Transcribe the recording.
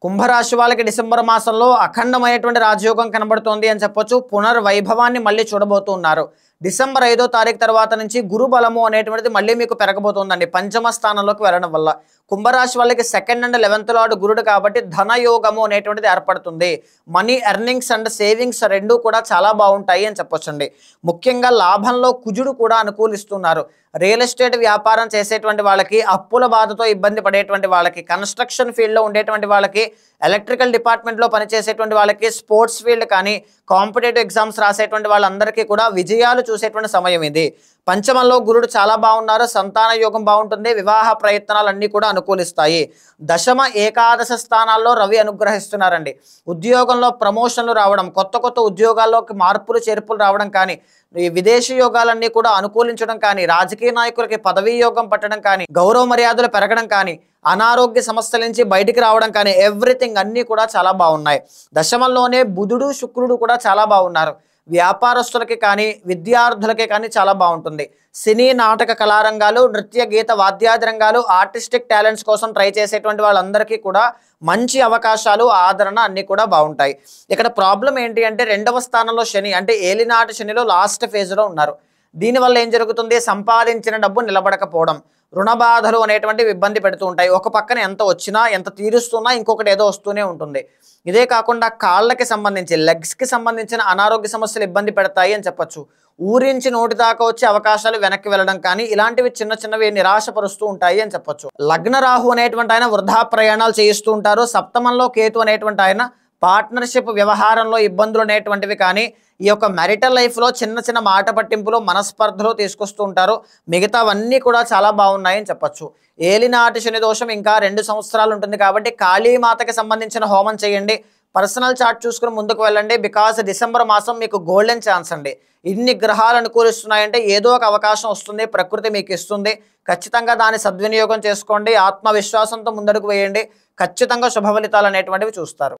కుంభరాశి వాళ్ళకి డిసెంబర్ మాసంలో అఖండమైనటువంటి రాజయోగం కనబడుతోంది అని చెప్పొచ్చు. పునర్వైభవాన్ని మళ్ళీ చూడబోతున్నారు. డిసెంబర్ 5వ తారీఖు తర్వాత నుంచి గురు బలము అనేటువంటిది మళ్ళీ మీకు పెరగబోతోందండి పంచమ స్థానంలోకి వెళ్ళడం వల్ల. కుంభరాశి వాళ్ళకి 2nd అండ్ 11th లార్డ్ గురుడు కాబట్టి ధనయోగము అనేటువంటిది ఏర్పడుతుంది. మనీ ఎర్నింగ్స్ అండ్ సేవింగ్స్ రెండూ కూడా చాలా బాగుంటాయి అని చెప్పొచ్చండి. ముఖ్యంగా లాభంలో కుజుడు కూడా అనుకూలిస్తున్నారు. రియల్ ఎస్టేట్ వ్యాపారం చేసేటువంటి వాళ్ళకి, అప్పుల బాధతో ఇబ్బంది పడేటువంటి వాళ్ళకి, కన్స్ట్రక్షన్ ఫీల్డ్లో ఉండేటువంటి వాళ్ళకి, ఎలక్ట్రికల్ డిపార్ట్మెంట్లో పనిచేసేటువంటి వాళ్ళకి, స్పోర్ట్స్ ఫీల్డ్ కానీ కాంపిటేటివ్ ఎగ్జామ్స్ రాసేటువంటి వాళ్ళందరికీ కూడా విజయాలు చూసేటువంటి సమయం ఇది. పంచమంలో గురుడు చాలా బాగున్నారు. సంతాన యోగం బాగుంటుంది. వివాహ ప్రయత్నాలన్నీ కూడా అనుకూలిస్తాయి. దశమ ఏకాదశ స్థానాల్లో రవి అనుగ్రహిస్తున్నారండి. ఉద్యోగంలో ప్రమోషన్లు రావడం, కొత్త ఉద్యోగాల్లోకి మార్పులు చేర్పులు రావడం కానీ, ఈ విదేశీ యోగాలన్నీ కూడా అనుకూలించడం కానీ, రాజకీయ నాయకులకి పదవీ యోగం పట్టడం కానీ, గౌరవ మర్యాదలు పెరగడం కానీ, అనారోగ్య సమస్యల నుంచి బయటికి రావడం కానీ, ఎవ్రీథింగ్ అన్నీ కూడా చాలా బాగున్నాయి. దశమంలోనే బుధుడు శుక్రుడు కూడా చాలా బాగున్నారు. వ్యాపారస్తులకి కానీ, విద్యార్థులకి కానీ చాలా బాగుంటుంది. సినీ నాటక కళారంగాలు, నృత్య గీత వాద్యాది రంగాలు, ఆర్టిస్టిక్ టాలెంట్స్ కోసం ట్రై చేసేటువంటి వాళ్ళందరికీ కూడా మంచి అవకాశాలు, ఆదరణ అన్నీ కూడా బాగుంటాయి. ఇక్కడ ప్రాబ్లం ఏంటి అంటే 2వ స్థానంలో శని, అంటే ఏలినాటి శనిలో లాస్ట్ ఫేజ్లో ఉన్నారు. దీనివల్ల ఏం జరుగుతుంది? సంపాదించిన డబ్బు నిలబడకపోవడం, రుణ బాధలు అనేటువంటివి ఇబ్బంది పెడుతూ ఉంటాయి. ఒక పక్కన ఎంత వచ్చినా, ఎంత తీరుస్తున్నా ఇంకొకటి ఏదో వస్తూనే ఉంటుంది. ఇదే కాకుండా కాళ్ళకి సంబంధించి, లెగ్స్కి సంబంధించిన అనారోగ్య సమస్యలు ఇబ్బంది పెడతాయి అని చెప్పొచ్చు. ఊరించి నోటి దాకా వచ్చే అవకాశాలు వెనక్కి వెళ్ళడం కానీ, ఇలాంటివి చిన్నవి నిరాశపరుస్తూ ఉంటాయి అని చెప్పొచ్చు. లగ్న రాహు అనేటువంటి ఆయన వృధా ప్రయాణాలు చేయిస్తూ ఉంటారు. సప్తమంలో కేతు అనేటువంటి ఆయన పార్ట్నర్షిప్ వ్యవహారంలో ఇబ్బందులు అనేటువంటివి కానీ, ఈ యొక్క మ్యారిటల్ లైఫ్లో చిన్న మాట పట్టింపులు, మనస్పర్ధలు తీసుకొస్తూ ఉంటారు. మిగతావన్నీ కూడా చాలా బాగున్నాయని చెప్పొచ్చు. ఏలినాటి శని దోషం ఇంకా 2 సంవత్సరాలు ఉంటుంది కాబట్టి కాళీమాతకి సంబంధించిన హోమం చేయండి. పర్సనల్ చార్ట్ చూసుకుని ముందుకు వెళ్ళండి. బికాస్ డిసెంబర్ మాసం మీకు గోల్డెన్ ఛాన్స్ అండి. ఇన్ని గ్రహాలు అనుకూలిస్తున్నాయంటే ఏదో ఒక అవకాశం వస్తుంది, ప్రకృతి మీకు ఇస్తుంది. ఖచ్చితంగా దాన్ని సద్వినియోగం చేసుకోండి. ఆత్మవిశ్వాసంతో ముందడుగు వేయండి. ఖచ్చితంగా శుభ ఫలితాలు అనేటువంటివి చూస్తారు.